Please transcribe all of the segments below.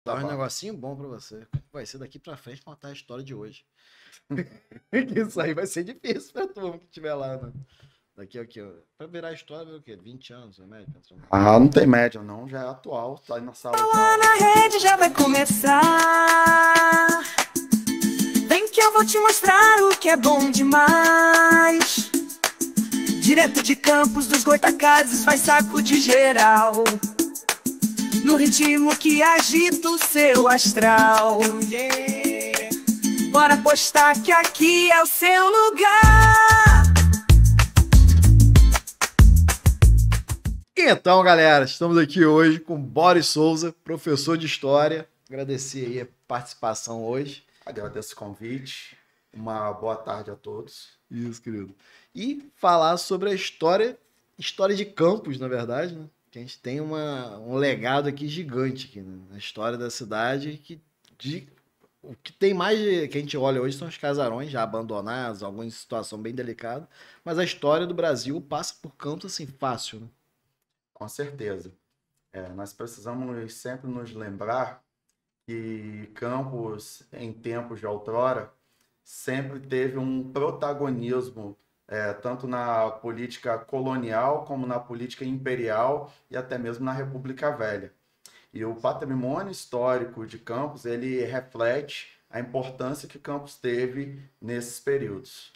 Dá um bom. negocinho bom pra você. Vai ser daqui pra frente contar a história de hoje. Isso aí vai ser difícil pra turma que estiver lá, né? Daqui aqui, ó. Pra virar a história, vai o quê? 20 anos, é médio? Ah, não tem média, não. Já é atual. Tá aí na sala de aula. Na rede já vai começar. Vem que eu vou te mostrar o que é bom demais. Direto de Campos dos Goitacazes faz saco de geral. No ritmo que agita o seu astral. Yeah. Bora apostar que aqui é o seu lugar. Então, galera, estamos aqui hoje com Boris Souza, professor de História. Agradecer aí a participação hoje. Agradeço o convite. Uma boa tarde a todos. Isso, querido. E falar sobre a história de Campos, na verdade, né? Que a gente tem um legado aqui gigante aqui, né? Na história da cidade, o que tem mais que a gente olha hoje são os casarões já abandonados, alguns em situação bem delicada, mas a história do Brasil passa por Campos assim fácil, né? Com certeza. Nós precisamos sempre nos lembrar que Campos, em tempos de outrora, sempre teve um protagonismo, tanto na política colonial como na política imperial e até mesmo na República Velha. E o patrimônio histórico de Campos, ele reflete a importância que Campos teve nesses períodos.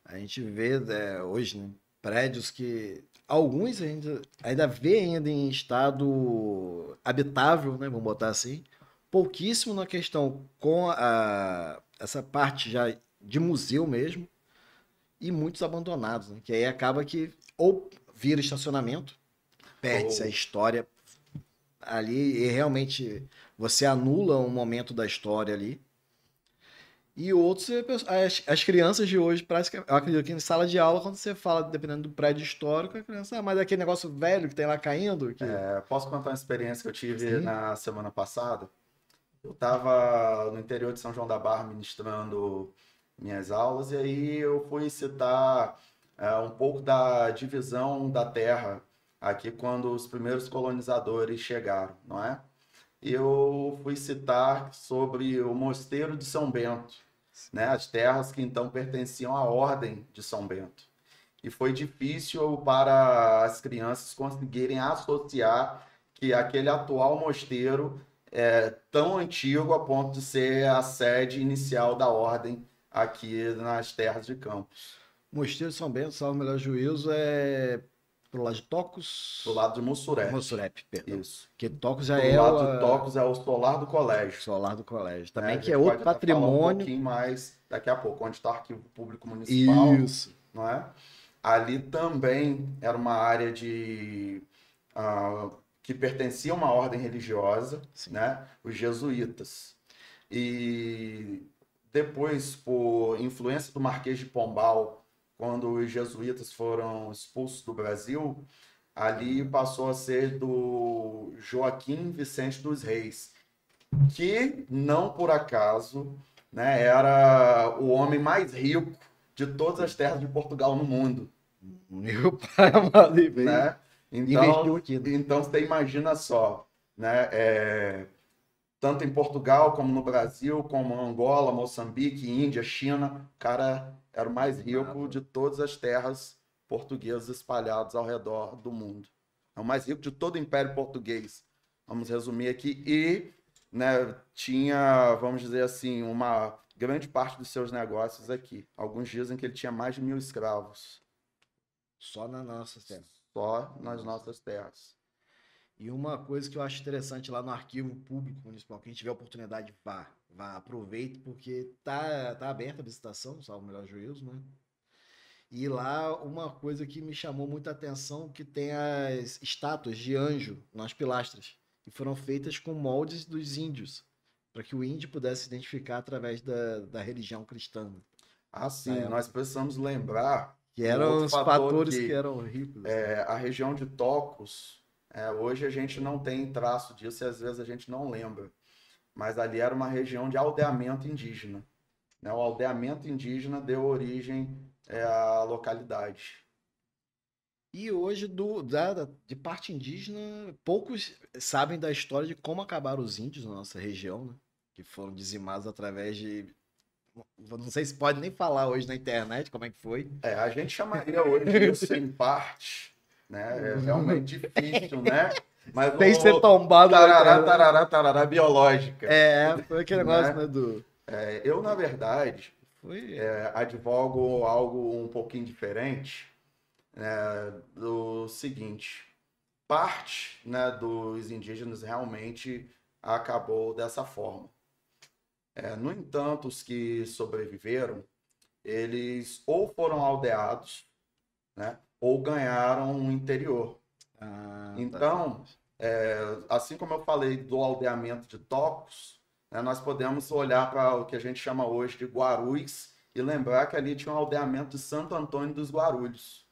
A gente vê hoje, né, prédios que alguns a gente ainda vê ainda em estado habitável, né, vamos botar assim, pouquíssimo na questão com essa parte já de museu mesmo e muitos abandonados, né, que aí acaba que ou vira estacionamento, perde-se a história ali e realmente você anula um momento da história ali. E outros, as crianças de hoje, eu acredito que em sala de aula, quando você fala, dependendo do prédio histórico, a criança, mas é aquele negócio velho que tem lá caindo. Posso contar uma experiência que eu tive Sim. na semana passada? Eu estava no interior de São João da Barra ministrando minhas aulas e aí eu fui citar um pouco da divisão da terra aqui quando os primeiros colonizadores chegaram, não é? E eu fui citar sobre o Mosteiro de São Bento, né? As terras que então pertenciam à Ordem de São Bento. E foi difícil para as crianças conseguirem associar que aquele atual mosteiro é tão antigo a ponto de ser a sede inicial da ordem aqui nas terras de Campos. Mosteiro de São Bento, salvo o melhor juízo, é pro lado de Tocos. Do lado de Mussurepe. Mussurepe, perdão. Isso. Que Tocos já Do é lado de Tocos é o solar do colégio. solar do colégio. Né? Também A que é gente outro pode até falar um patrimônio. pouquinho mais daqui a pouco, onde está o arquivo público municipal. Isso. Não é? Ali também era uma área que pertencia a uma ordem religiosa, né? Os jesuítas. E depois, por influência do Marquês de Pombal, quando os jesuítas foram expulsos do Brasil, ali passou a ser do Joaquim Vicente dos Reis, que não por acaso, né, era o homem mais rico de todas as terras de Portugal no mundo. Meu pai amado, Né? investiu aqui. Né? Então você imagina só, né? Tanto em Portugal como no Brasil, como Angola, Moçambique, Índia, China, o cara era o mais rico de todas as terras portuguesas espalhadas ao redor do mundo. É o mais rico de todo o Império Português. Vamos resumir aqui. E, né, tinha, vamos dizer assim, uma grande parte dos seus negócios aqui. Alguns dizem que ele tinha mais de 1.000 escravos. Só na nossa terra. Só nas nossas terras. E uma coisa que eu acho interessante lá no Arquivo Público Municipal, quem tiver oportunidade, vá, aproveite, porque tá aberta a visitação, salvo o melhor juízo, né? E lá uma coisa que me chamou muita atenção, que tem as estátuas de anjo nas pilastras, que foram feitas com moldes dos índios, para que o índio pudesse se identificar através da religião cristã. Assim, nós precisamos lembrar que eram os fatores que eram ricos. A região de Tocos, hoje a gente não tem traço disso e às vezes a gente não lembra. Mas ali era uma região de aldeamento indígena. Né? O aldeamento indígena deu origem à localidade. E hoje, de parte indígena, poucos sabem da história de como acabaram os índios na nossa região, né? Que foram dizimados através de. Não sei se pode nem falar hoje na internet como é que foi. A gente chamaria hoje isso em parte, né? É realmente difícil, né? Mas Tem que ser tombado. Tarará biológica. Foi aquele negócio, né, do... Eu, na verdade, Foi... advogo algo um pouquinho diferente, do seguinte, parte, né, dos indígenas realmente acabou dessa forma. No entanto, os que sobreviveram, eles ou foram aldeados, né, ou ganharam um interior. Então, assim como eu falei do aldeamento de Tocos, né, nós podemos olhar para o que a gente chama hoje de Guarulhos e lembrar que ali tinha um aldeamento de Santo Antônio dos Guarulhos.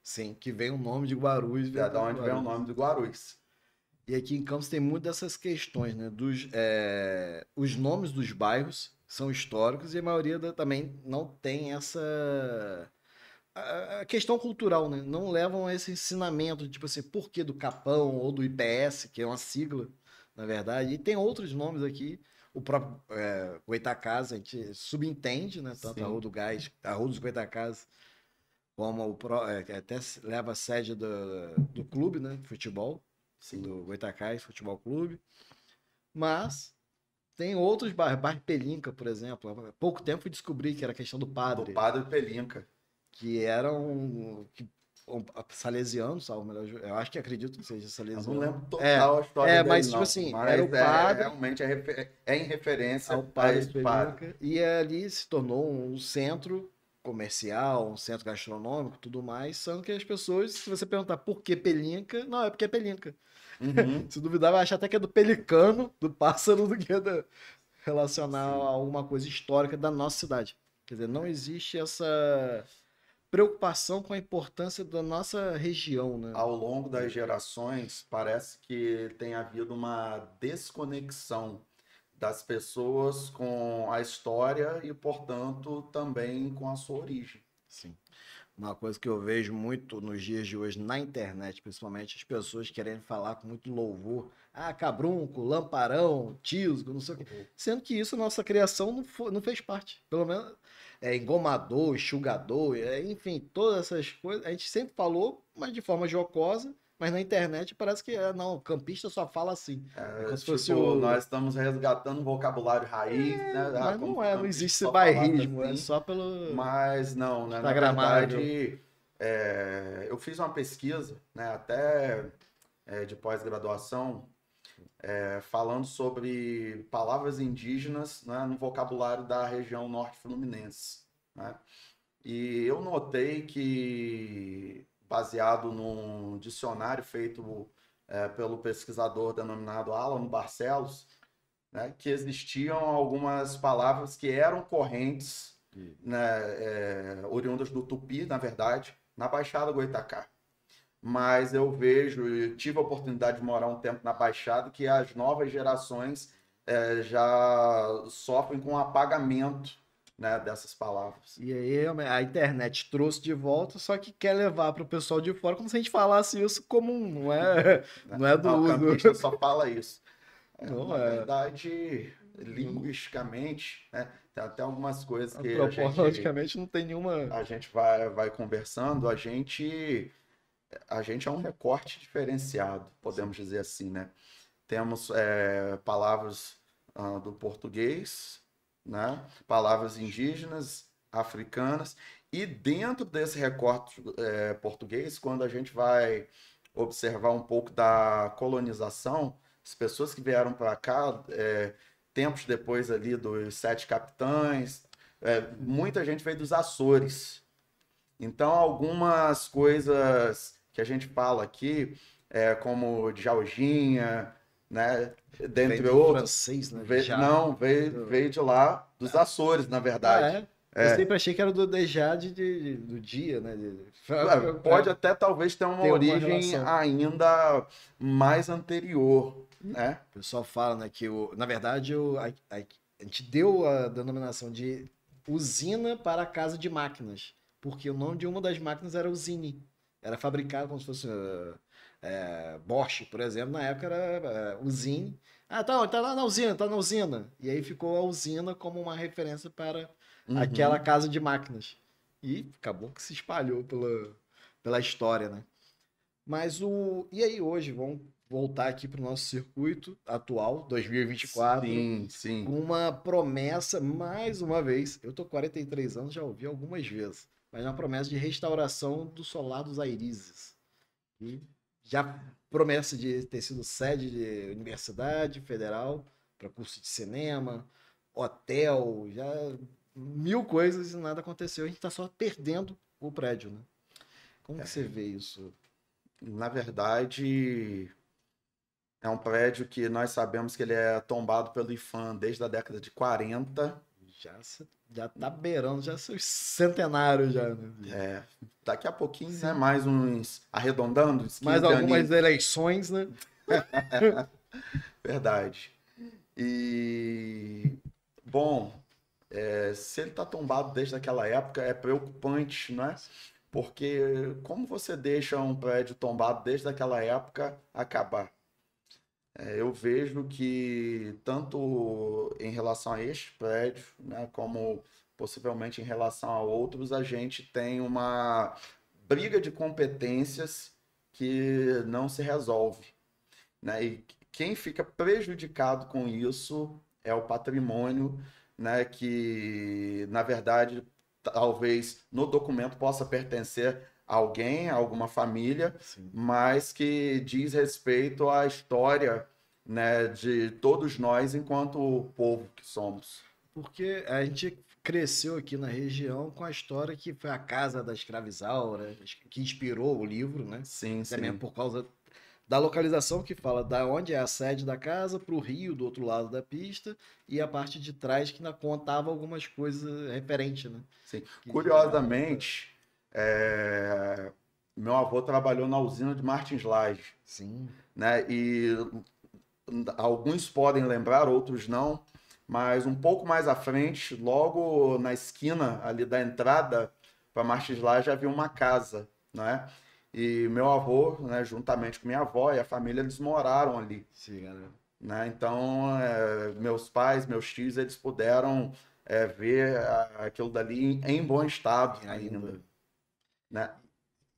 Sim, que vem o nome de Guarulhos. É da onde vem o nome de Guarulhos. E aqui em Campos tem muito dessas questões, né? Os nomes dos bairros são históricos e a maioria também não tem essa... A questão cultural, né? Não levam a esse ensinamento de, tipo assim, por que do Capão ou do IPS, que é uma sigla, na verdade. E tem outros nomes aqui. O próprio Goitacazes, a gente subentende, né? Tanto Sim. a Rua do Gás, a Rua dos Goitacazes, como até leva a sede do clube, né? Futebol. Sim. Do Goitacazes Futebol Clube. Mas tem outros bairros. Bairro Pelinca, por exemplo. Há pouco tempo eu descobri que era a questão do padre. Do Padre Pelinca. Que eram salesianos, salvo melhor. Eu acho que acredito que seja salesiano. Eu não lembro total a história dele, mas não. Tipo assim, Mas era o padre. Realmente em referência ao padre padre. E ali se tornou um centro comercial, um centro gastronômico, tudo mais, sendo que as pessoas, se você perguntar por que Pelinca, não, é porque é Pelinca. Uhum. Se duvidar, vai achar até que é do pelicano, do pássaro, do que relacionar a alguma coisa histórica da nossa cidade. Quer dizer, não existe essa preocupação com a importância da nossa região, né? Ao longo das gerações, parece que tem havido uma desconexão das pessoas com a história e, portanto, também com a sua origem. Sim. Uma coisa que eu vejo muito nos dias de hoje na internet, principalmente, as pessoas querendo falar com muito louvor. Cabrunco, lamparão, tisgo, não sei o quê. Sendo que isso, nossa criação não fez parte. Pelo menos engomador, enxugador, enfim, todas essas coisas. A gente sempre falou, mas de forma jocosa. Mas na internet parece que não, o campista só fala assim. Nós estamos resgatando um vocabulário raiz, né? Mas não existe esse bairrismo, assim, é só pelo... Mas não, né? Na verdade, eu fiz uma pesquisa, né, até de pós-graduação, falando sobre palavras indígenas, né, no vocabulário da região norte fluminense, né? E eu notei que, baseado num dicionário feito pelo pesquisador denominado Alan Barcelos, né, que existiam algumas palavras que eram correntes, né, oriundas do Tupi, na verdade, na Baixada Goitacá. Mas eu tive a oportunidade de morar um tempo na Baixada, que as novas gerações já sofrem com o apagamento, né, dessas palavras. E aí a internet trouxe de volta, só que quer levar para o pessoal de fora como se a gente falasse isso comum, não é do uso. O campista só fala isso. Não na verdade, linguisticamente, né, tem até algumas coisas que logicamente não tem nenhuma... A gente vai conversando, a gente é um recorte diferenciado, podemos dizer assim, né? Temos palavras do português, né? Palavras indígenas, africanas, e dentro desse recorte português, quando a gente vai observar um pouco da colonização, as pessoas que vieram para cá, tempos depois ali dos 7 capitães, muita gente veio dos Açores. Então, algumas coisas que a gente fala aqui, como Djalginha, né, dentre outros. Francês, né? Veio de lá, dos Açores, na verdade. Eu sempre achei que era do Dejade do dia, né? Pode até talvez ter uma origem ainda mais anterior, né? O pessoal fala, né, que na verdade a gente deu a denominação de usina para a casa de máquinas, porque o nome de uma das máquinas era Usine. era fabricado como se fosse Bosch, por exemplo, na época era usine. Ah, tá lá na usina, tá na usina. E aí ficou a usina como uma referência para aquela Uhum. casa de máquinas. E acabou que se espalhou pela história, né? Mas o. E aí, hoje, vamos voltar aqui para o nosso circuito atual, 2024, Sim, sim. com uma promessa, mais uma vez. Eu tô com 43 anos, já ouvi algumas vezes, mas é uma promessa de restauração do Solar dos Airizes. E já promessa de ter sido sede de universidade federal para curso de cinema, hotel, já mil coisas e nada aconteceu. A gente está só perdendo o prédio, né? Como que você vê isso? Na verdade, é um prédio que nós sabemos que ele é tombado pelo IPHAN desde a década de 40. Já tá beirando já seus centenários já, né? É, daqui a pouquinho, né? Sim. Mais uns, arredondando, uns Mais 15 algumas aninhos. eleições, né? Verdade. E, bom, se ele está tombado desde aquela época, é preocupante, não é? Porque como você deixa um prédio tombado desde aquela época acabar? Eu vejo que tanto em relação a este prédio, né, como possivelmente em relação a outros, a gente tem uma briga de competências que não se resolve, né? E quem fica prejudicado com isso é o patrimônio, né, que na verdade talvez no documento possa pertencer a alguém, a alguma família, Sim. mas que diz respeito à história, né, de todos nós enquanto povo que somos. Porque a gente cresceu aqui na região com a história que foi a casa da escravizaura, que inspirou o livro, né? Sim, Até mesmo sim. por causa da localização que fala da onde é a sede da casa para o rio do outro lado da pista e a parte de trás que ainda contava algumas coisas referentes, né? Sim. Que gerava essa... Curiosamente, meu avô trabalhou na usina de Martins Laje, Sim, né? E alguns podem lembrar, outros não, mas um pouco mais à frente, logo na esquina ali da entrada para Martins Laje havia uma casa, né? E meu avô, né, juntamente com minha avó e a família, eles moraram ali, sim, galera. né? Então, meus pais, meus tios, eles puderam ver aquilo dali em bom estado Ainda. ainda, né?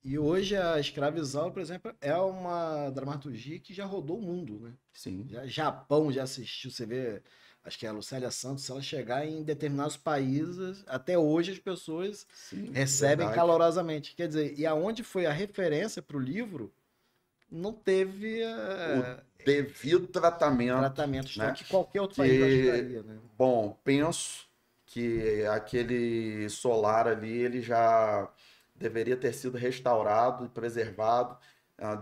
E hoje a Escravizaura, por exemplo, é uma dramaturgia que já rodou o mundo, né? Sim, Já Japão já assistiu, você vê, acho que é a Lucélia Santos, se ela chegar em determinados países, até hoje as pessoas sim, recebem verdade. calorosamente. Quer dizer, e aonde foi a referência para o livro, não teve O devido tratamento, tratamento né? que qualquer outro país eu acho que Que, daria, né? bom, penso que aquele solar ali, ele já deveria ter sido restaurado e preservado,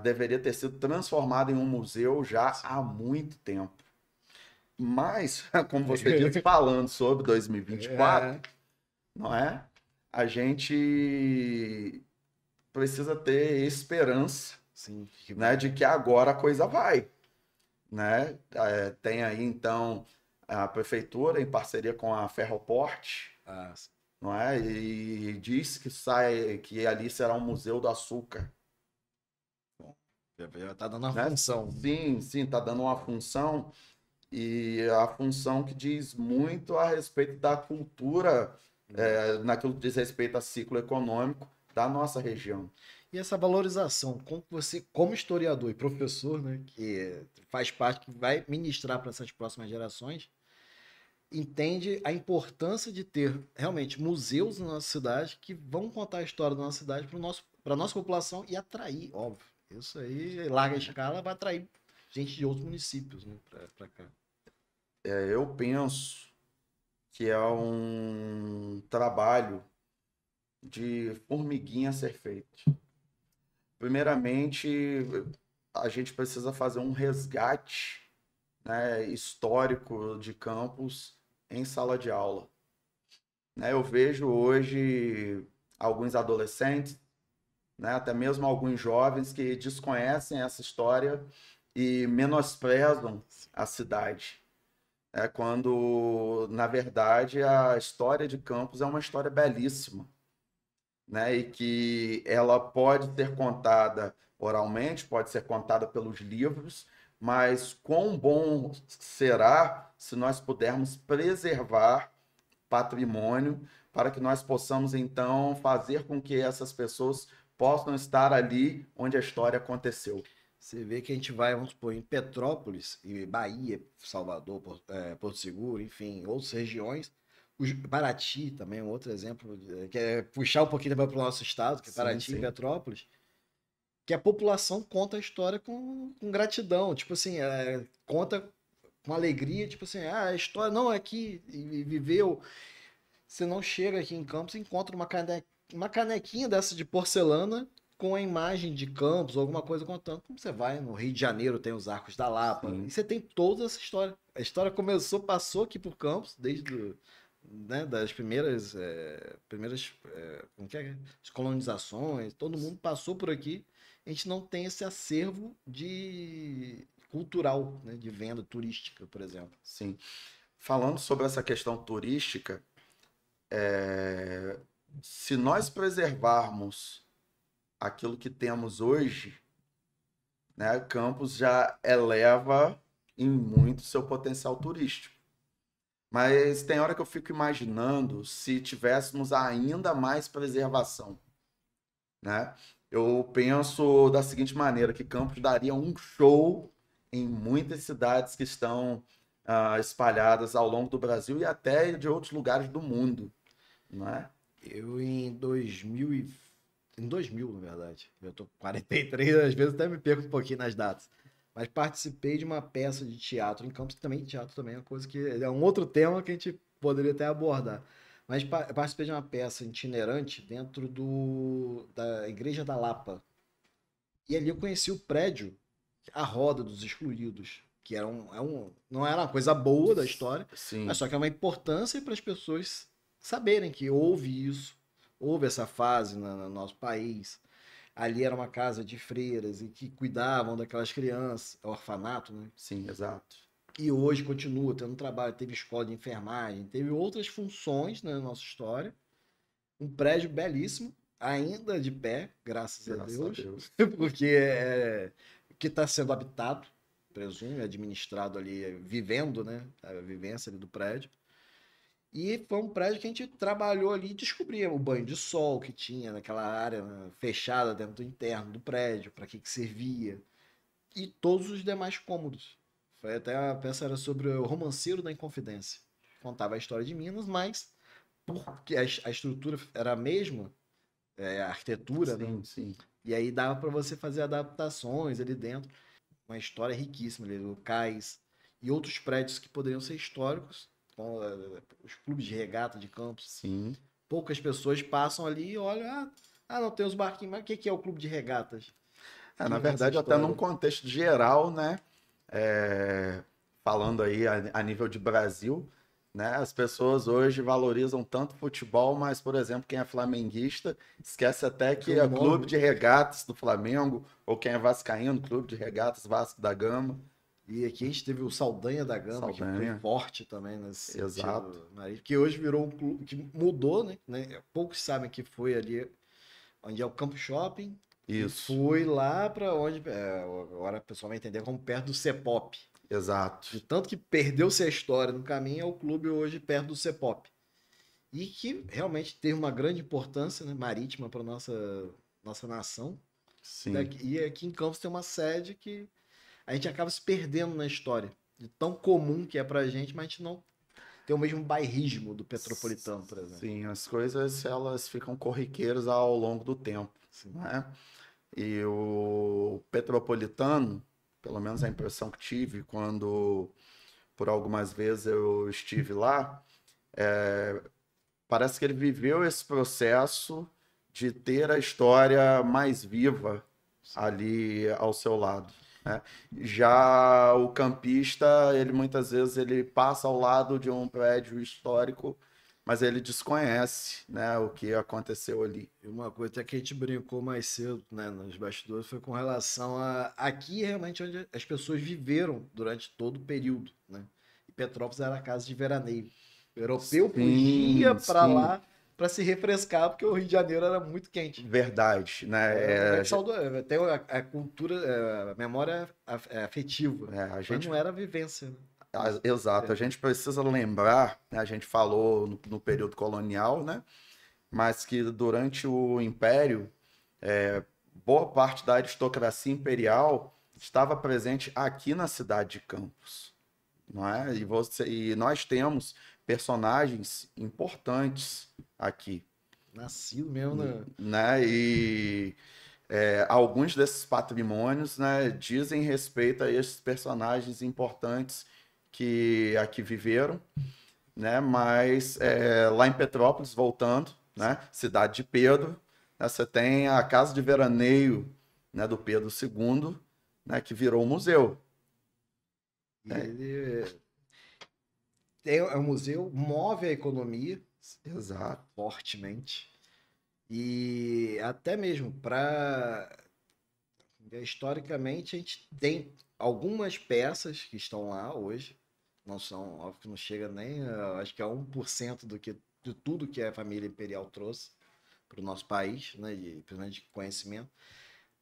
deveria ter sido transformado em um museu já há muito tempo. Mas, como você disse, falando sobre 2024, É, não é? A gente precisa ter esperança, sim, que né, vai. de que agora a coisa vai, né? Tem aí então a prefeitura em parceria com a Ferroporte, Ah, não é? E diz que ali será um museu do açúcar, já tá dando uma né? função. Sim, sim, tá dando uma função e a função que diz muito a respeito da cultura, naquilo que diz respeito a ciclo econômico da nossa região. E essa valorização, como você, como historiador e professor, né, que faz parte, que vai ministrar para essas próximas gerações, entende a importância de ter realmente museus na nossa cidade que vão contar a história da nossa cidade para a nossa população e atrair, óbvio. Isso aí, em larga escala, vai atrair gente de outros municípios, né, para cá. Eu penso que é um trabalho de formiguinha a ser feito. Primeiramente, a gente precisa fazer um resgate, né, histórico de campus em sala de aula. Né, eu vejo hoje alguns adolescentes, né, até mesmo alguns jovens que desconhecem essa história e menosprezam a cidade. Quando, na verdade, a história de Campos é uma história belíssima, né? E que ela pode ser contada oralmente, pode ser contada pelos livros, mas quão bom será se nós pudermos preservar patrimônio para que nós possamos, então, fazer com que essas pessoas possam estar ali onde a história aconteceu. Você vê que a gente vai, vamos supor, em Petrópolis, e Bahia, Salvador, Porto Seguro, enfim, outras regiões. Paraty também é um outro exemplo, que é puxar um pouquinho para o nosso estado, que é Sim, Paraty e sim. Petrópolis, que a população conta a história com gratidão. Tipo assim, conta com alegria, tipo assim, a história não é aqui e viveu. Você não chega aqui em Campos e encontra uma canequinha dessa de porcelana com a imagem de Campos, ou alguma coisa contando. Como você vai no Rio de Janeiro, tem os Arcos da Lapa, Sim. e você tem toda essa história. A história começou, passou aqui por Campos, né, das primeiras como que é? As colonizações, todo mundo passou por aqui. A gente não tem esse acervo de cultural, né, de venda turística, por exemplo. Sim. Falando sobre essa questão turística, se nós preservarmos aquilo que temos hoje, né, Campos já eleva em muito seu potencial turístico. Mas tem hora que eu fico imaginando se tivéssemos ainda mais preservação, né? Eu penso da seguinte maneira, que Campos daria um show em muitas cidades que estão espalhadas ao longo do Brasil e até de outros lugares do mundo, não é? Eu em 2000 em 2000, na verdade. Eu tô com 43, às vezes até me perco um pouquinho nas datas. Mas participei de uma peça de teatro em Campos, também teatro também é uma coisa que é um outro tema que a gente poderia até abordar. Mas participei de uma peça itinerante dentro da Igreja da Lapa. E ali eu conheci o prédio, a Roda dos Excluídos, que não era uma coisa boa da história, mas Sim, só que é uma importância para as pessoas saberem que houve isso, houve essa fase no nosso país. Ali era uma casa de freiras e que cuidavam daquelas crianças, orfanato, né? sim, exato. E hoje continua tendo trabalho, teve escola de enfermagem, teve outras funções, né, na nossa história. Um prédio belíssimo, ainda de pé, graças a Graças a Deus, Deus. porque que está sendo habitado, presumo, administrado ali, vivendo, né, a vivência ali do prédio. E foi um prédio que a gente trabalhou ali e descobria o banho de sol que tinha naquela área, né, fechada dentro do interno do prédio, para que servia, e todos os demais cômodos. Foi até a peça era sobre o Romanceiro da Inconfidência. Contava a história de Minas, mas porque a estrutura era a mesma, a arquitetura, né? Sim, sim. E aí dava para você fazer adaptações ali dentro. Uma história riquíssima ali, o Cais e outros prédios que poderiam ser históricos, com os clubes de regata de Campos. Sim. Poucas pessoas passam ali e olham, não tem os barquinhos, mas o que é o clube de regatas? Na Tinha essa verdade, até num história. contexto geral, né? Falando aí a nível de Brasil, né? As pessoas hoje valorizam tanto futebol, mas, por exemplo, quem é flamenguista esquece até que é o Clube de Regatas do Flamengo, ou quem é vascaíno, Clube de Regatas Vasco da Gama. E aqui a gente teve o Saldanha da Gama, que foi forte também nesse Exato. sentido, que hoje virou um clube que mudou, né? Poucos sabem que foi ali onde é o Campo Shopping. Isso. E foi lá para onde, agora o pessoal vai entender, como perto do Cepop. Exato. De tanto que perdeu-se a história no caminho, é o clube hoje perto do Cepop. E que realmente teve uma grande importância, né, marítima para nossa nação. Sim. E aqui em Campos tem uma sede que a gente acaba se perdendo na história. De tão comum que é pra gente, mas a gente não tem o mesmo bairrismo do Petropolitano, por exemplo. Sim, as coisas elas ficam corriqueiras ao longo do tempo, né? E o Petropolitano, pelo menos a impressão que tive quando por algumas vezes eu estive lá, parece que ele viveu esse processo de ter a história mais viva ali ao seu lado, né? Já o campista, ele muitas vezes ele passa ao lado de um prédio histórico, mas ele desconhece, né, o que aconteceu ali. E uma coisa até que a gente brincou mais cedo, né, nos bastidores, foi com relação a aqui realmente onde as pessoas viveram durante todo o período, né? E Petrópolis era a casa de veraneio. O europeu fugia para lá para se refrescar, porque o Rio de Janeiro era muito quente. Verdade, né? Tem a cultura, a memória afetiva, A mas gente, não era a vivência, né? exato, a gente precisa lembrar, né, a gente falou no período colonial, né? Mas que durante o Império, boa parte da aristocracia imperial estava presente aqui na cidade de Campos, não é? E nós temos personagens importantes aqui, Nascido mesmo, né? né? E alguns desses patrimônios, né, dizem respeito a esses personagens importantes que aqui viveram, né? Mas lá em Petrópolis, voltando, né, cidade de Pedro, né, você tem a casa de veraneio, né, do Pedro II, né, que virou um museu. E ele o museu move a economia Exato. fortemente. E até mesmo para historicamente a gente tem algumas peças que estão lá hoje, não são, óbvio que não chega nem, acho que é 1% de tudo que a família imperial trouxe para o nosso país, né, principalmente de conhecimento,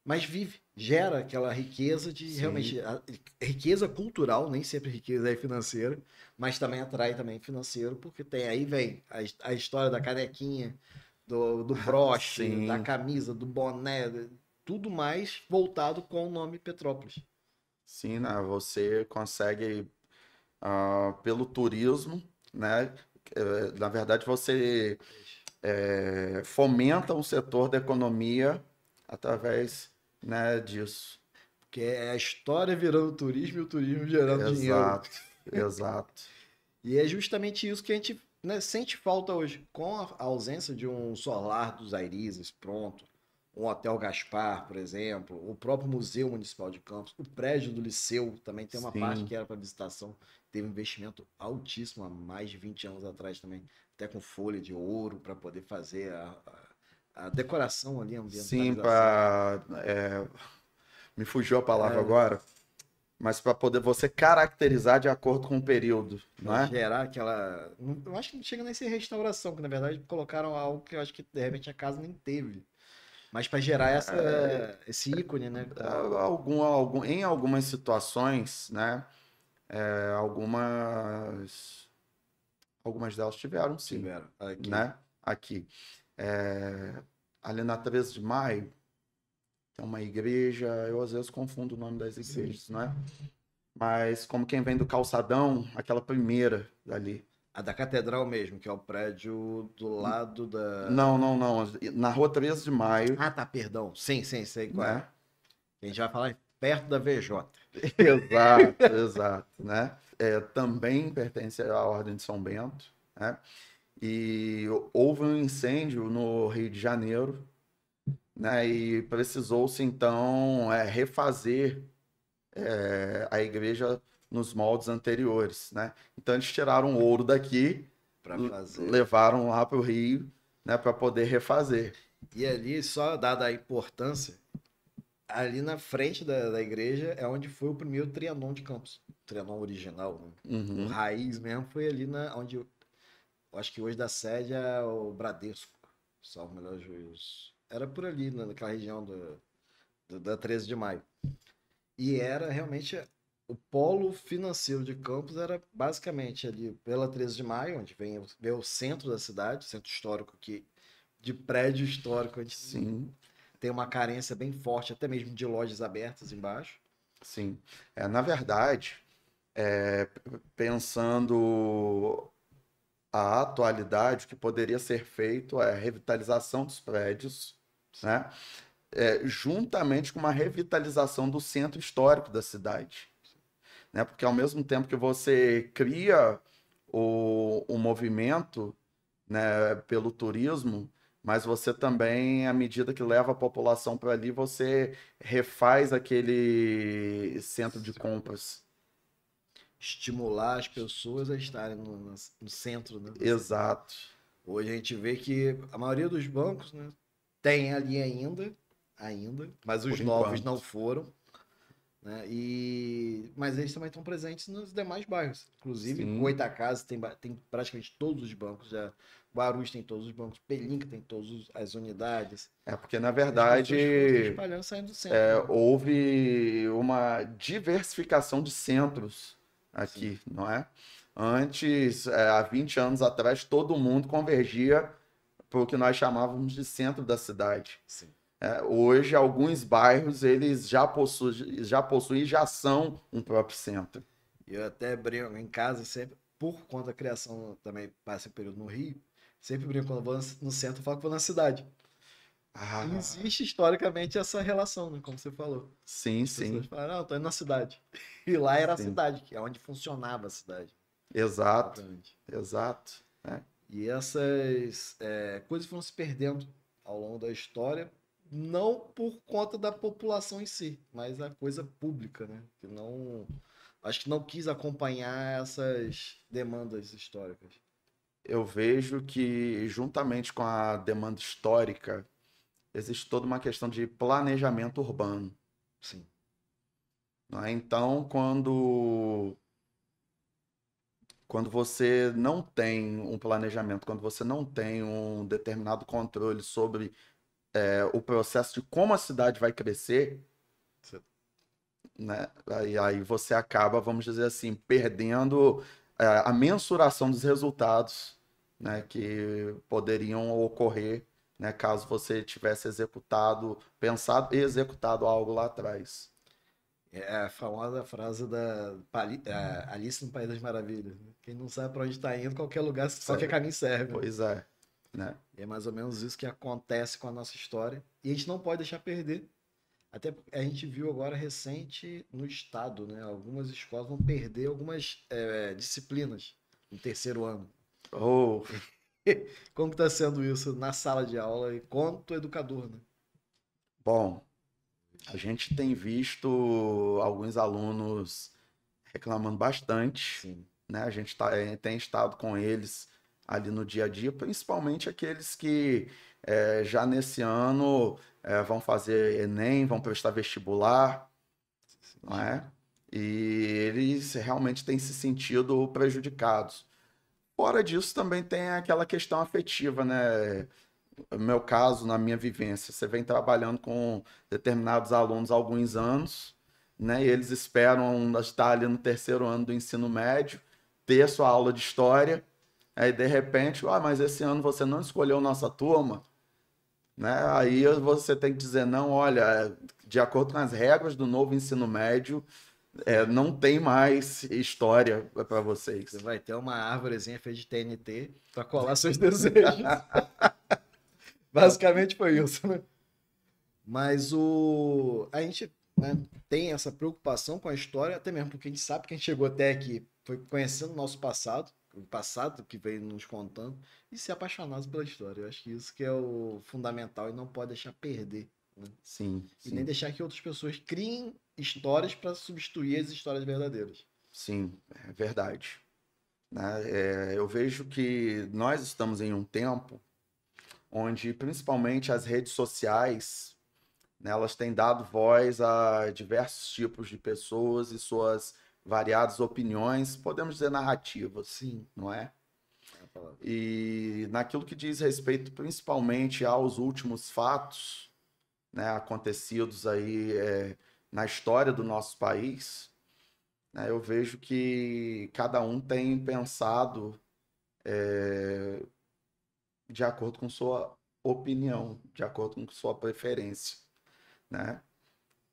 mas gera aquela riqueza de Sim. realmente riqueza cultural, nem sempre riqueza é financeira, mas também atrai também financeiro, porque aí vem a história da canequinha, do broche, Sim. da camisa, do boné, tudo mais voltado com o nome Petrópolis. Sim, né? Você consegue, pelo turismo, né? Na verdade, você fomenta um setor da economia através, né, disso. Porque é a história virando turismo e o turismo gerando dinheiro. Exato, exato. E é justamente isso que a gente, né, sente falta hoje. Com a ausência de um solar dos Airizes pronto, um Hotel Gaspar, por exemplo, o próprio Museu Municipal de Campos, o prédio do Liceu também tem uma Sim. parte que era para visitação, teve um investimento altíssimo há mais de 20 anos atrás também, até com folha de ouro para poder fazer a decoração ali, a Sim, ambientalização. me fugiu a palavra agora, mas para poder você caracterizar de acordo com o período, não é? Gerar aquela. Eu acho que não chega nem a ser restauração, que na verdade colocaram algo que eu acho que de repente a casa nem teve. Mas para gerar esse ícone, né? Em algumas situações, né? Algumas delas tiveram, sim, Tiveram aqui. né? Aqui. Ali na 13 de Maio, tem uma igreja, eu às vezes confundo o nome das igrejas, Sim. né? Mas como quem vem do calçadão, aquela primeira dali. A da Catedral mesmo, que é o prédio do lado da. Não. Na rua 13 de Maio, Ah, tá, perdão. Sim, sei qual né? é. A gente vai falar perto da VJ. Exato, né? Também pertence à Ordem de São Bento, né? E houve um incêndio no Rio de Janeiro, né? E precisou-se então refazer a igreja nos moldes anteriores, né? Então eles tiraram o ouro daqui, levaram lá para o Rio, né? Para poder refazer. E ali, só dada a importância, ali na frente da igreja é onde foi o primeiro Trianon de Campos. O Trianon original, né? Uhum. O raiz mesmo foi ali onde eu acho que hoje da sede é o Bradesco, salvo o melhor juízo. Era por ali, naquela região da 13 de Maio. E era realmente o polo financeiro de Campos, era basicamente ali pela 13 de Maio, onde vem o centro da cidade, centro histórico, que de prédio histórico a gente Sim. tem uma carência bem forte, até mesmo de lojas abertas embaixo. Sim. Na verdade, pensando a atualidade, o que poderia ser feito é a revitalização dos prédios, né? Juntamente com uma revitalização do centro histórico da cidade, né? Porque ao mesmo tempo que você cria o movimento, né, pelo turismo, mas você também, à medida que leva a população para ali, você refaz aquele centro de compras. Estimular as pessoas a estarem no centro, né? Exato. Hoje a gente vê que a maioria dos bancos, né, tem ali ainda, mas os novos não foram. né? Mas eles também estão presentes nos demais bairros. Inclusive, Sim. Goitacazes tem praticamente todos os bancos. Já Guarulhos tem todos os bancos. Pelinca tem todas as unidades. Porque, na As pessoas verdade, foram se espalhando, saindo do centro, né? houve uma diversificação de centros aqui, não é? Antes, há 20 anos atrás, todo mundo convergia para o que nós chamávamos de centro da cidade. Sim. Hoje, alguns bairros, eles já possuem, já são um próprio centro. Eu até brinco em casa, sempre, por conta da criação, também passei um período no Rio, sempre brinco quando eu vou no centro, eu falo que vou na cidade. Ah, Existe historicamente essa relação, né? Como você falou. sim, As pessoas sim, falam, não, tô indo na cidade. E lá era a sim. cidade, que é onde funcionava a cidade. Exato, Exatamente. exato. né? E essas coisas foram se perdendo ao longo da história, não por conta da população em si, mas a coisa pública, né? Que não, acho que não quis acompanhar essas demandas históricas. Eu vejo que, juntamente com a demanda histórica, existe toda uma questão de planejamento urbano. Sim. Não é? Então, quando você não tem um planejamento, quando você não tem um determinado controle sobre o processo de como a cidade vai crescer, Você- né? Aí você acaba, vamos dizer assim, perdendo a mensuração dos resultados, né, que poderiam ocorrer, né, caso você tivesse pensado e executado algo lá atrás. É a famosa frase da Alice no País das Maravilhas, né? Quem não sabe para onde está indo, qualquer lugar, qualquer caminho serve. Pois é, né? E é mais ou menos isso que acontece com a nossa história. E a gente não pode deixar perder. Até porque a gente viu agora recente no estado, né? Algumas escolas vão perder algumas disciplinas no terceiro ano. Oh, Como que está sendo isso na sala de aula e quanto educador, né? bom, a gente tem visto alguns alunos reclamando bastante, Sim, né? A gente tem estado com eles ali no dia a dia, principalmente aqueles que já nesse ano vão fazer Enem, vão prestar vestibular, não é? E eles realmente têm se sentido prejudicados. Fora disso, também tem aquela questão afetiva, né? No meu caso, na minha vivência, você vem trabalhando com determinados alunos há alguns anos, né? E eles esperam estar ali no terceiro ano do ensino médio, ter sua aula de história, aí de repente, mas esse ano você não escolheu nossa turma, né? Aí você tem que dizer, não, olha, de acordo com as regras do novo ensino médio, não tem mais história para vocês. você vai ter uma árvorezinha feita de TNT para colar seus desejos. Basicamente foi isso, né? Mas a gente, né, tem essa preocupação com a história, até mesmo porque a gente sabe que a gente chegou até aqui, foi conhecendo o nosso passado, o passado que veio nos contando, e se apaixonando pela história. Eu acho que isso que é o fundamental e não pode deixar perder, né? Sim, E nem sim, deixar que outras pessoas criem histórias para substituir as histórias verdadeiras. sim, é verdade. Né? Eu vejo que nós estamos em um tempo onde principalmente as redes sociais, né, elas têm dado voz a diversos tipos de pessoas e suas variadas opiniões, podemos dizer narrativas, Sim, não é? é a palavra. E naquilo que diz respeito principalmente aos últimos fatos, né, acontecidos aí na história do nosso país, né, eu vejo que cada um tem pensado de acordo com sua opinião, de acordo com sua preferência, né?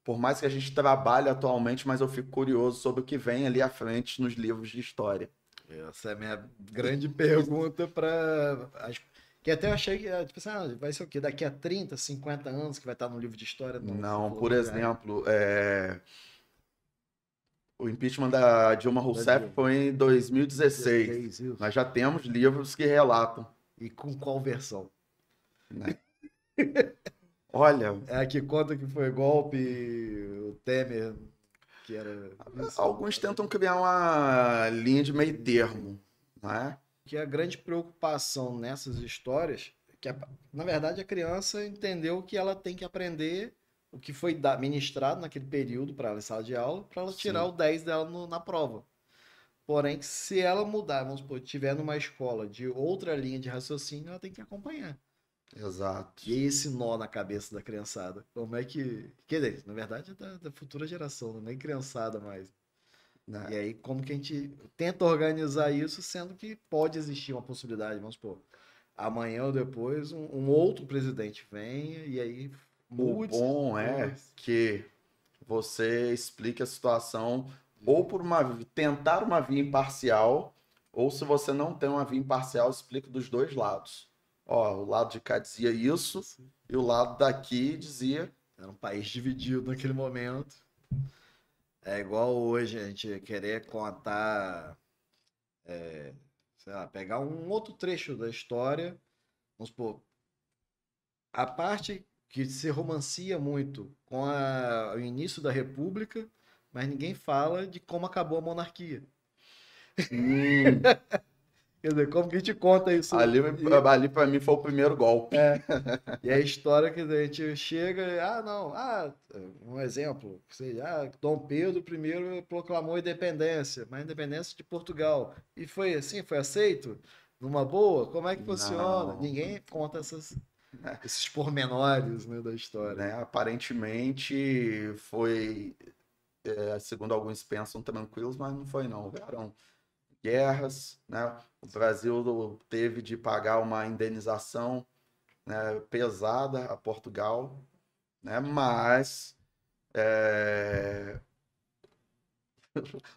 Por mais que a gente trabalhe atualmente, mas eu fico curioso sobre o que vem ali à frente nos livros de história. Essa é a minha grande pergunta para. Que até eu achei que tipo assim, vai ser o quê? Daqui a 30, 50 anos que vai estar no livro de história? Não, você Não, falou por que já é exemplo, o impeachment da Dilma da Rousseff Dilma. foi em 2016. 16, isso. Nós já temos livros que relatam, E com qual versão? né? Olha, É a que conta que foi golpe, o Temer, que era isso. alguns tentam criar uma linha de meio termo, né? Que a grande preocupação nessas histórias, na verdade a criança entendeu que ela tem que aprender o que foi ministrado naquele período para ela em sala de aula, para ela tirar Sim. o 10 dela na prova. Porém, se ela mudar, vamos supor, tiver numa escola de outra linha de raciocínio, ela tem que acompanhar. Exato. E aí esse nó na cabeça da criançada. Como é que. Quer dizer, na verdade é da futura geração, não é nem criançada mais. Né? E aí, como que a gente tenta organizar isso, sendo que pode existir uma possibilidade, vamos supor, amanhã ou depois, um outro presidente venha e aí O mude. bom é que você explique a situação ou por tentar uma via imparcial, ou se você não tem uma via imparcial, explique dos dois lados. Ó, o lado de cá dizia isso e o lado daqui dizia. Era um país dividido naquele momento. É igual hoje a gente querer contar, sei lá, pegar um outro trecho da história, vamos supor, a parte que se romancia muito com o início da República, mas ninguém fala de como acabou a monarquia. Hum, Quer dizer, como que a gente conta isso? ali para mim foi o primeiro golpe. E a história que a gente chega, um exemplo, que seja, Dom Pedro I proclamou a independência, mas a independência de Portugal. E foi assim, foi aceito? Numa boa? Como é que funciona? Não. Ninguém conta esses pormenores, né, da história. Né? Aparentemente foi, segundo alguns pensam, tranquilos, mas não foi não. Houveram guerras, né? O Brasil teve de pagar uma indenização, né, pesada a Portugal, né? Mas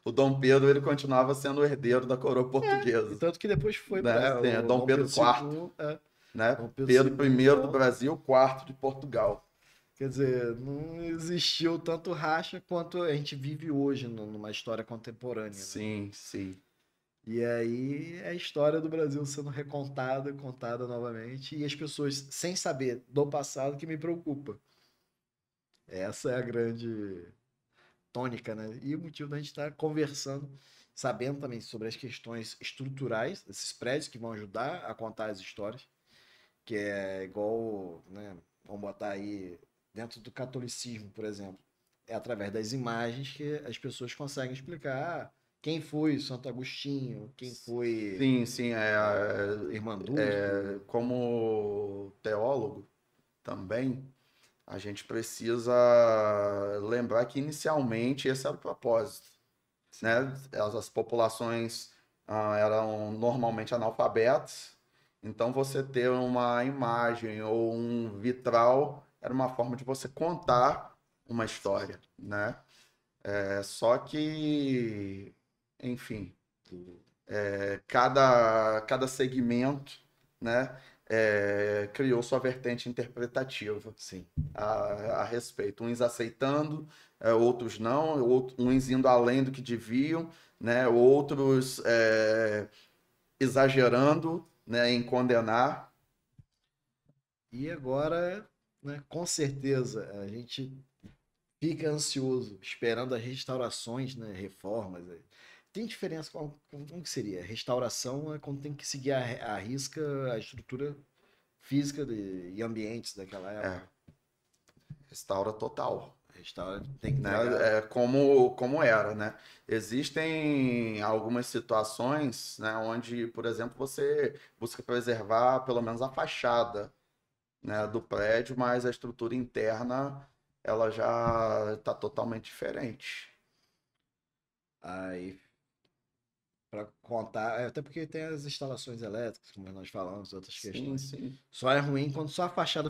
o Dom Pedro ele continuava sendo o herdeiro da coroa E portuguesa, tanto que depois foi né? para Sim, o Dom Pedro IV, né? Dom Pedro Pedro II, I do Brasil, quarto de Portugal. Quer dizer, não existiu tanto racha quanto a gente vive hoje numa história contemporânea, né? Sim, sim. E aí é a história do Brasil sendo recontada, contada novamente, e as pessoas sem saber do passado que me preocupa. Essa é a grande tônica, né? E o motivo da gente estar conversando, sabendo também sobre as questões estruturais desses prédios que vão ajudar a contar as histórias, que é igual, né? Vamos botar aí dentro do catolicismo, por exemplo, é através das imagens que as pessoas conseguem explicar quem foi Santo Agostinho, quem foi Sim, sim, Irmandulfo. como teólogo também, a gente precisa lembrar que inicialmente esse era o propósito, né? As populações eram normalmente analfabetas, então você ter uma imagem ou um vitral era uma forma de você contar uma história, né? Só que, enfim, cada segmento, né, criou sua vertente interpretativa Sim. a respeito. Uns aceitando, outros não, uns indo além do que deviam, né, outros exagerando, né, em condenar. E agora, né, com certeza, a gente fica ansioso, esperando as restaurações, né, reformas. Tem diferença? Como que seria? Restauração é quando tem que seguir a risca a estrutura física e ambientes daquela época. Restaura total. Restaura tem que Né? entregar. Como era, né? Existem algumas situações, né, onde, por exemplo, você busca preservar pelo menos a fachada, né, do prédio, mas a estrutura interna ela já está totalmente diferente. Aí, para contar, até porque tem as instalações elétricas, como nós falamos, outras Sim, questões. sim. Só é ruim quando só a fachada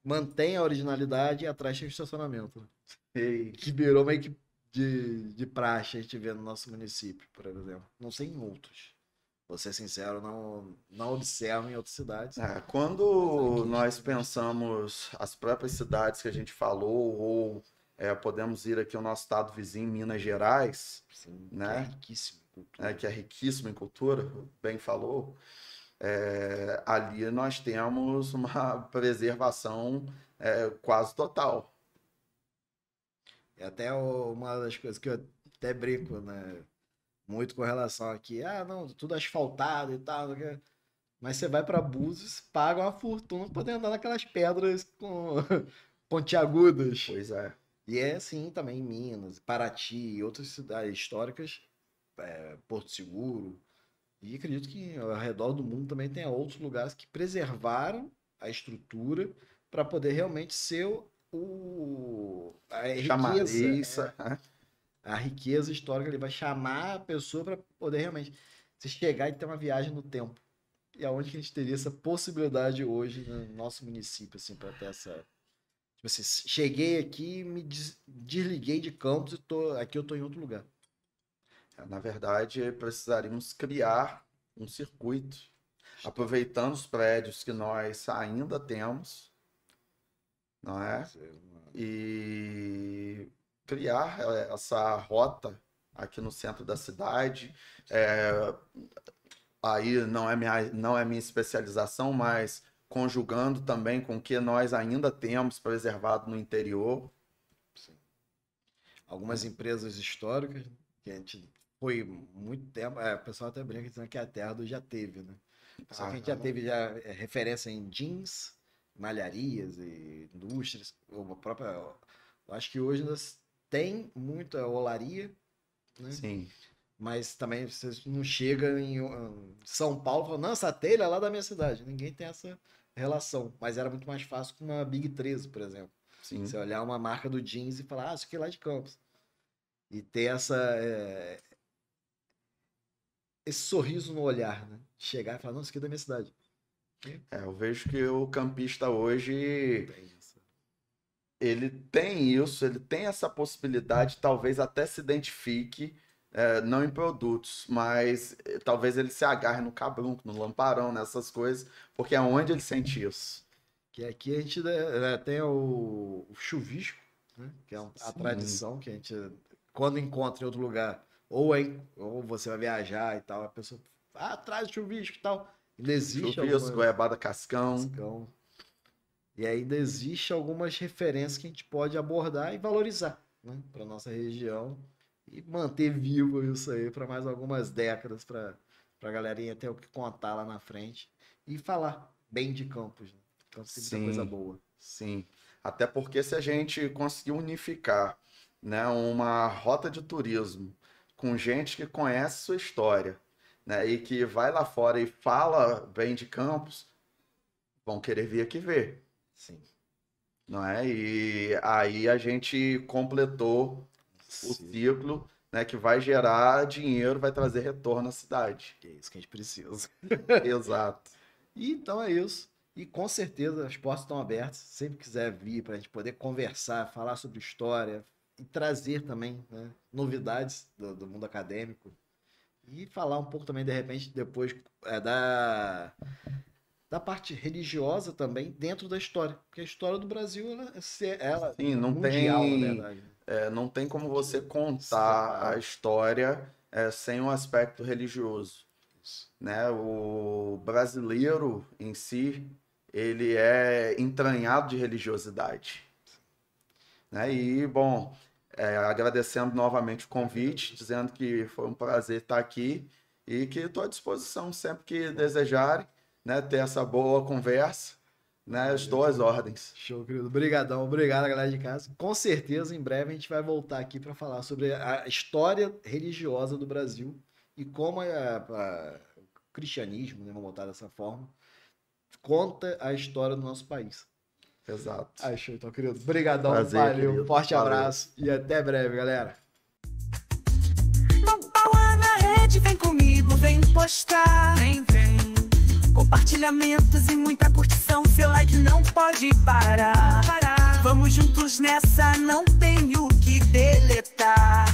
mantém a originalidade e atrás tem o estacionamento, né? E, Que virou meio que de praxe a gente vê no nosso município, por exemplo. Não sei em outros. Vou ser sincero, não observo em outras cidades. quando Mas aqui nós já tem pensamos as próprias cidades que a gente falou, ou podemos ir aqui ao nosso estado vizinho, Minas Gerais, sim, que é né? riquíssimo em cultura. Que é riquíssimo em cultura, bem falou, ali nós temos uma preservação quase total. É até uma das coisas que eu até brinco, né? Muito com relação aqui. Não, tudo asfaltado e tal. Não sei o quê. Mas você vai para Búzios, paga uma fortuna pra poder andar naquelas pedras pontiagudas. Pois é. E é assim também em Minas, Paraty e outras cidades históricas, Porto Seguro. E acredito que ao redor do mundo também tem outros lugares que preservaram a estrutura para poder realmente ser a riqueza. A riqueza histórica, ele vai chamar a pessoa para poder realmente se chegar e ter uma viagem no tempo. E aonde que a gente teria essa possibilidade hoje no nosso município, assim, para ter essa... Tipo assim, cheguei aqui, me desliguei de Campos e aqui eu tô em outro lugar. Na verdade, precisaríamos criar um circuito, aproveitando os prédios que nós ainda temos, não é? E criar essa rota aqui no centro da cidade. Aí não é minha especialização, mas conjugando também com o que nós ainda temos preservado no interior. Sim. Algumas empresas históricas que a gente foi muito tempo, o pessoal até brinca dizendo que a terra do já teve, né? Só que a gente já teve referência em jeans, malharias e indústrias, eu acho que hoje nós tem muita olaria, né? Sim. Mas também você não chega em São Paulo e fala, não, essa telha é lá da minha cidade. Ninguém tem essa relação. Mas era muito mais fácil com uma Big 13, por exemplo. Sim. Você olhar uma marca do jeans e falar, isso aqui é lá de Campos. E ter esse sorriso no olhar, né? Chegar e falar, não, isso aqui é da minha cidade. Eu vejo que o campista hoje, ele tem isso, ele tem essa possibilidade, talvez até se identifique, não em produtos, mas talvez ele se agarre no cabrunco, no lamparão, nessas coisas, porque é onde ele sente isso. Que aqui a gente tem o chuvisco, né? Que é a tradição que a gente, quando encontra em outro lugar, ou você vai viajar e tal, a pessoa traz o chuvisco e tal. Ainda existe chuvisco, goiabada cascão. E ainda existe algumas referências que a gente pode abordar e valorizar, né, para nossa região e manter vivo isso aí para mais algumas décadas, para a galerinha ter o que contar lá na frente e falar bem de Campos, né? Campos tem muita coisa boa. Sim, até porque se a gente conseguir unificar, né, uma rota de turismo com gente que conhece sua história, né, e que vai lá fora e fala bem de Campos, vão querer vir aqui ver. Sim. Não é? E aí a gente completou o ciclo, né, que vai gerar dinheiro, vai trazer retorno à cidade. Que é isso que a gente precisa. Exato. E então é isso. E com certeza as portas estão abertas. Sempre quiser vir para a gente poder conversar, falar sobre história e trazer também, né, novidades do mundo acadêmico. E falar um pouco também, de repente, depois da parte religiosa também dentro da história. Porque a história do Brasil, ela Sim, não mundial, tem, na verdade. Não tem como você contar a história sem um aspecto religioso. Né? O brasileiro em si, ele é entranhado de religiosidade. Né? E, bom... agradecendo novamente o convite, dizendo que foi um prazer estar aqui e que estou à disposição sempre que desejarem, né, ter essa boa conversa, né, estou às ordens. Show, querido. Obrigadão, obrigado, galera de casa. Com certeza, em breve, a gente vai voltar aqui para falar sobre a história religiosa do Brasil e como o cristianismo, né, vamos botar dessa forma, conta a história do nosso país. Exato. Show, então, querido. Obrigadão, prazer, valeu, querido. Forte abraço e até breve, galera. Lá na rede, vem comigo, vem postar. Vem. Compartilhamentos e muita curtição, seu like não pode parar. Vamos juntos nessa, não tenho que deletar.